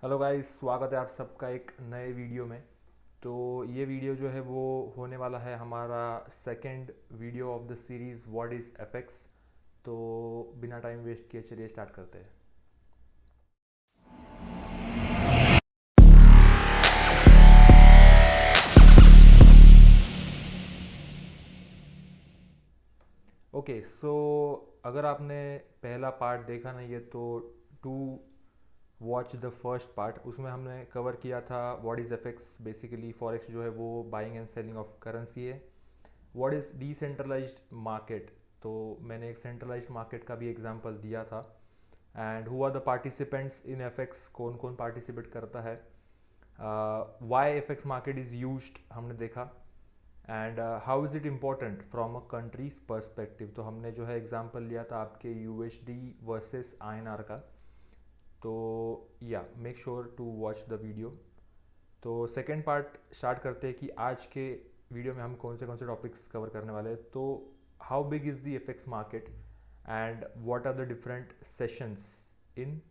Hello guys, स्वागत है आप सबका एक नए वीडियो में। तो ये वीडियो जो है वो होने वाला है हमारा second video of the series what is FX. तो बिना टाइम वेस्ट किए चलिए स्टार्ट करते हैं। ओके सो अगर आपने पहला पार्ट देखा नहीं है तो to watch the first part, उसमें हमने कवर किया था what is FX. Basically forex जो है वो buying and selling of currency है। व्हाट इज़ डिसेंट्रलाइज्ड मार्केट, तो मैंने एक सेंट्रलाइज्ड मार्केट का भी एग्जांपल दिया था। And who are the participants in FX, कौन कौन पार्टिसिपेट करता है। Why FX market is used हमने देखा। And how is it important from a country's perspective, तो हमने जो है एग्जांपल लिया था आपके यूएसडी वर्सेस आईएनआर का। तो या make sure to watch the video. तो सेकेंड पार्ट स्टार्ट करते हैं कि आज के वीडियो में हम कौन से टॉपिक्स कवर करने वाले हैं। तो how big is the FX market and what are the different sessions in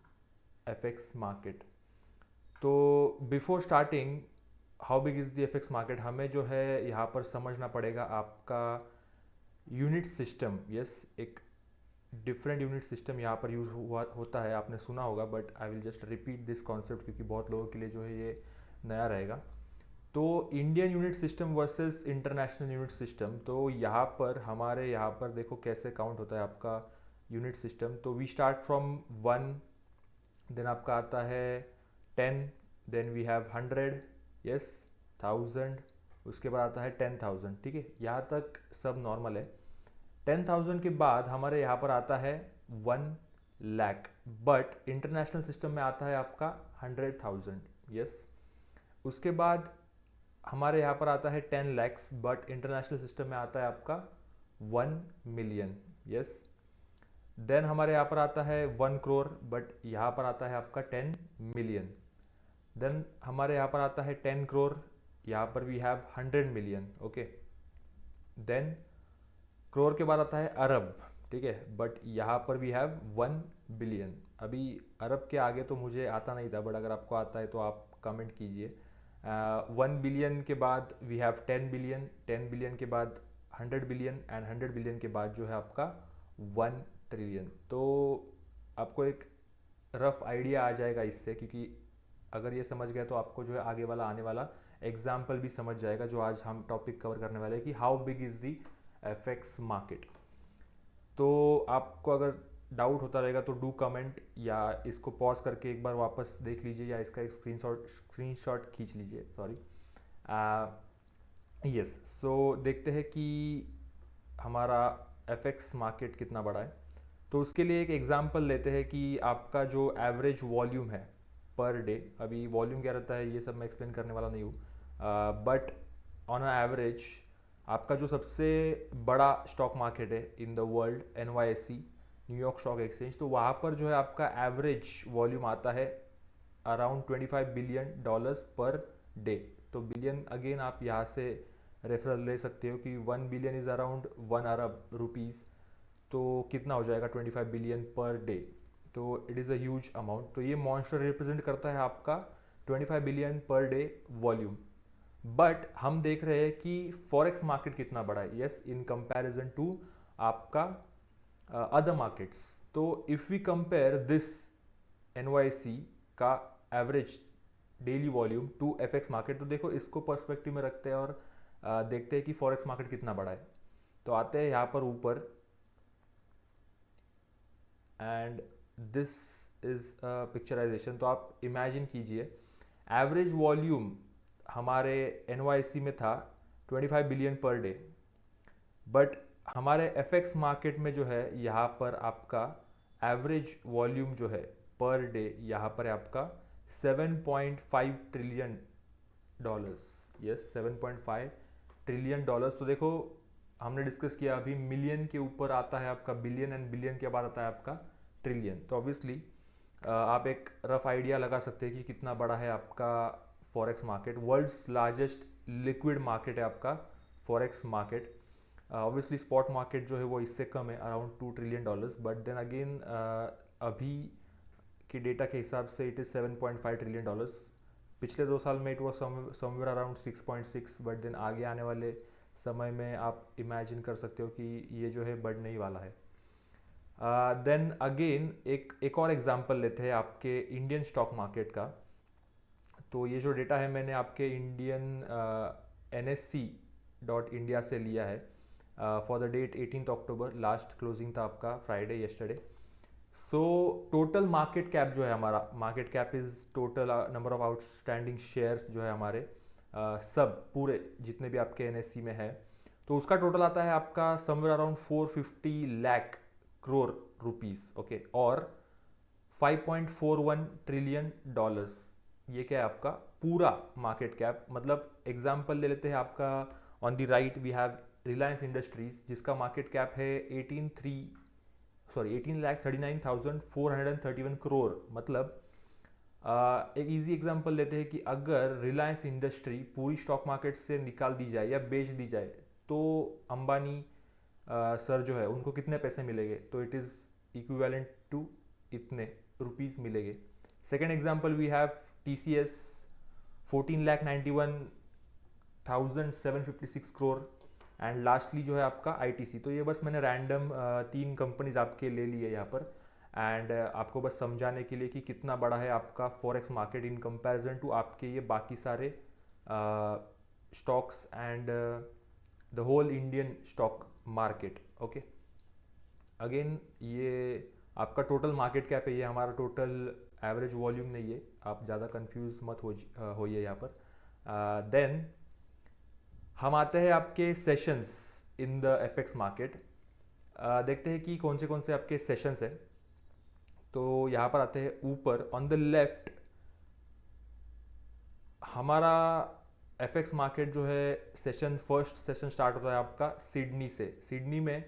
FX market. तो before starting how big is the FX market, हमें जो है यहाँ पर समझना पड़ेगा आपका यूनिट सिस्टम। यस, एक डिफरेंट यूनिट सिस्टम यहाँ पर यूज़ हुआ होता है, आपने सुना होगा, but I will just repeat this concept क्योंकि बहुत लोगों के लिए जो है ये नया रहेगा। तो Indian unit system versus international unit system, तो यहाँ पर देखो कैसे काउंट होता है आपका यूनिट सिस्टम। तो वी स्टार्ट फ्रॉम 1, देन आपका आता है 10, देन वी हैव 100, यस, 1000, उसके बाद आता है 10,000। ठीक है, यहाँ तक सब नॉर्मल है। 10,000 के बाद हमारे यहाँ पर आता है 1 लाख, बट इंटरनेशनल सिस्टम में आता है आपका 100,000। यस, उसके बाद हमारे यहाँ पर आता है 10 lakhs, बट इंटरनेशनल सिस्टम में आता है आपका 1 million। यस, देन हमारे यहाँ पर आता है 1 crore, बट यहाँ पर आता है आपका 10 million। देन हमारे यहाँ पर आता है 10 crore, यहाँ पर we have 100 million। Okay, then crore के बाद आता है अरब। ठीक है, बट यहाँ पर वी हैव 1 billion। अभी अरब के आगे तो मुझे आता नहीं था, बट अगर आपको आता है तो आप कमेंट कीजिए। 1 बिलियन के बाद वी हैव 10 बिलियन, 10 बिलियन के बाद 100 बिलियन, एंड 100 बिलियन के बाद जो है आपका 1 ट्रिलियन। तो आपको एक रफ आइडिया आ जाएगा इससे, क्योंकि अगर ये समझ गए तो आपको जो है आगे वाला आने वाला एग्जाम्पल भी समझ जाएगा जो आज हम टॉपिक कवर करने वाले हैं कि how big is the FX market. तो आपको अगर डाउट होता रहेगा तो डू कमेंट, या इसको पॉज करके एक बार वापस देख लीजिए, या इसका एक स्क्रीनशॉट खींच लीजिए। सॉरी। यस, सो देखते हैं कि हमारा एफएक्स मार्केट कितना बड़ा है। तो उसके लिए एक एग्जांपल लेते हैं कि आपका जो एवरेज वॉल्यूम है पर डे, अभी वॉल्यूम क्या रहता है ये सब मैं एक्सप्लेन करने वाला नहीं हूँ, बट ऑन एवरेज आपका जो सबसे बड़ा स्टॉक मार्केट है in the world, NYSE, New York stock exchange, तो वहाँ पर जो है आपका एवरेज वॉल्यूम आता है अराउंड $25 बिलियन पर डे। तो बिलियन अगेन आप यहाँ से रेफरल ले सकते हो कि 1 billion is around 1 Arab rupees. तो कितना हो जाएगा 25 बिलियन पर डे। तो it is a huge amount. तो ये मॉन्स्टर रिप्रेजेंट करता है आपका 25 billion per day volume. But हम देख रहे हैं कि फॉरेक्स मार्केट कितना बड़ा है, यस, इन कंपैरिजन टू आपका अदर मार्केट्स। तो if we compare this NYSE का average daily volume to FX market, तो देखो इसको पर्सपेक्टिव में रखते हैं और देखते हैं कि फॉरेक्स मार्केट कितना बड़ा है। तो आते हैं यहाँ पर ऊपर, एंड दिस इज पिक्चराइजेशन। तो आप इमेजिन कीजिए एवरेज वॉल्यूम हमारे NYSE में था 25 बिलियन पर डे, बट हमारे एफएक्स मार्केट में जो है यहाँ पर आपका एवरेज वॉल्यूम जो है पर डे यहाँ पर है आपका 7.5 trillion dollars. Yes, 7.5 trillion dollars. तो देखो हमने डिस्कस किया अभी, मिलियन के ऊपर आता है आपका बिलियन, एंड बिलियन के बाद आता है आपका ट्रिलियन। तो ऑब्वियसली आप एक रफ आइडिया लगा सकते हैं कि कितना बड़ा है आपका forex market. World's largest liquid market है आपका forex market. Obviously spot market जो है वो इससे कम है, around $2 trillion, but then again अभी के डेटा के हिसाब से इट इज़ 7.5 ट्रिलियन डॉलर्स। पिछले 2 साल में it was somewhere around 6.6, but then आगे आने वाले समय में आप इमेजिन कर सकते हो कि ये जो है बढ़ने ही वाला है। देन अगेन एक और एग्जांपल लेते हैं आपके इंडियन स्टॉक मार्केट का। तो ये जो डेटा है मैंने आपके इंडियन NSE.India से लिया है for the date 18 October. Last closing था आपका Friday yesterday. So total market cap जो है हमारा, market cap is total number of outstanding shares जो है हमारे सब पूरे जितने भी आपके NSE में है, तो उसका टोटल आता है आपका somewhere around 450 lakh crore rupees. Okay, और 5.41 ट्रिलियन डॉलर्स, ये क्या है आपका पूरा मार्केट कैप। मतलब एग्जांपल ले लेते हैं आपका, on the right we have Reliance Industries जिसका मार्केट कैप है 18,39,431 करोड़। मतलब एक इजी एग्जांपल लेते हैं कि अगर रिलायंस इंडस्ट्री पूरी स्टॉक मार्केट से निकाल दी जाए या बेच दी जाए तो अंबानी सर जो है उनको कितने पैसे मिलेंगे, तो इट इज़ इक्विवेलेंट टू इतने रुपीज़ मिलेंगे। Second example we have TCS 14,91,756 crore. And lastly जो है आपका ITC। तो ये बस मैंने रैंडम 3 कंपनीज आपके ले लिए यहाँ पर, एंड आपको बस समझाने के लिए कि कितना बड़ा है आपका forex market in comparison to आपके ये बाकी सारे stocks and the whole Indian stock market. Okay, again ये आपका टोटल मार्केट कैप है, ये हमारा टोटल एवरेज वॉल्यूम नहीं है, आप ज़्यादा कंफ्यूज मत होइए यहाँ पर। देन हम आते हैं आपके sessions in the FX market. देखते हैं कि कौन से आपके सेशंस हैं। तो यहाँ पर आते हैं ऊपर ऑन द लेफ्ट, हमारा FX मार्केट जो है फर्स्ट सेशन स्टार्ट होता है आपका सिडनी से। सिडनी में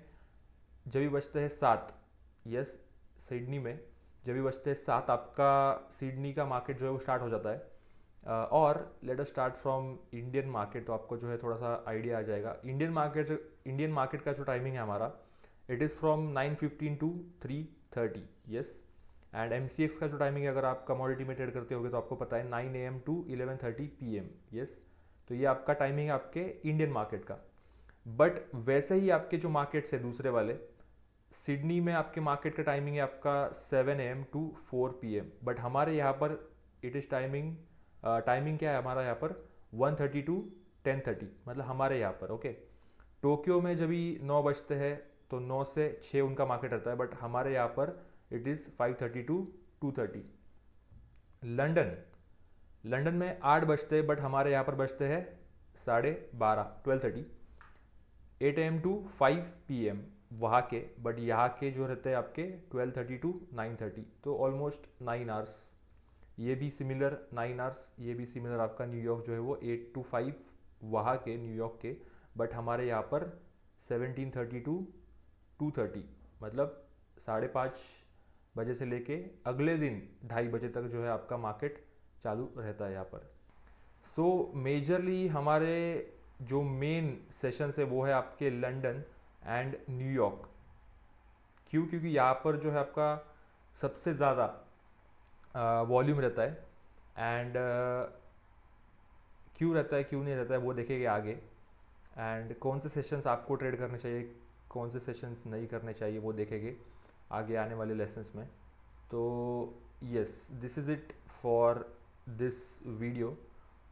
जब भी बजते हैं 7, यस सिडनी में जब भी बजते हैं 7 आपका सिडनी का मार्केट जो है वो स्टार्ट हो जाता है। और let us start from Indian market, तो आपको जो है थोड़ा सा आइडिया आ जाएगा। इंडियन मार्केट का जो टाइमिंग है हमारा, it is from 9:15 to 3:30, yes. And MCX का जो टाइमिंग है, अगर आप कमोडिटी में ट्रेड करते होगे तो आपको पता है 9 AM to 11:30 PM, यस। तो ये आपका टाइमिंग है आपके इंडियन मार्केट का। बट वैसे ही आपके जो मार्केट्स है दूसरे वाले, सिडनी में आपके मार्केट का टाइमिंग है आपका 7 AM to 4 PM। बट हमारे यहाँ पर इट इज़ टाइमिंग क्या है हमारा यहाँ पर 1:30 to 10:30, मतलब हमारे यहाँ पर। ओके, टोक्यो में जब भी 9 बजते हैं तो 9 से 6 उनका मार्केट रहता है, बट हमारे यहाँ पर इट इज़ 5:30 to 2:30। लंदन में 8 बजते हैं, बट हमारे यहाँ पर बजते हैं 12:30, 12:30। 8 AM to 5 PM वहाँ के, बट यहाँ के जो रहते हैं आपके 12:30 to 9:30, तो ऑलमोस्ट 9 आवर्स। ये भी सिमिलर 9 आवर्स, ये भी सिमिलर आपका न्यूयॉर्क जो है वो 8 to 5 वहाँ के न्यूयॉर्क के, बट हमारे यहाँ पर 17:30 to 2:30, मतलब 5:30 बजे से लेके अगले दिन 2:30 बजे तक जो है आपका मार्केट चालू रहता है यहाँ पर। सो मेजरली हमारे जो मेन सेशंस है वो है आपके लंदन एंड न्यूयॉर्क। क्यों? क्योंकि यहाँ पर जो है आपका सबसे ज़्यादा वॉल्यूम रहता है। एंड क्यों रहता है क्यों नहीं रहता है वो देखेंगे आगे। एंड कौन से सेशंस आपको ट्रेड करने चाहिए, कौन से सेशंस नहीं करने चाहिए वो देखेंगे आगे आने वाले लेसन्स में। तो yes, this is it for this video.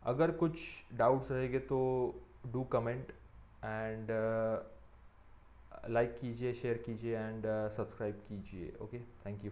अगर कुछ डाउट्स रहेंगे तो डू कमेंट एंड लाइक कीजिए, शेयर कीजिए एंड सब्सक्राइब कीजिए। Okay, thank you.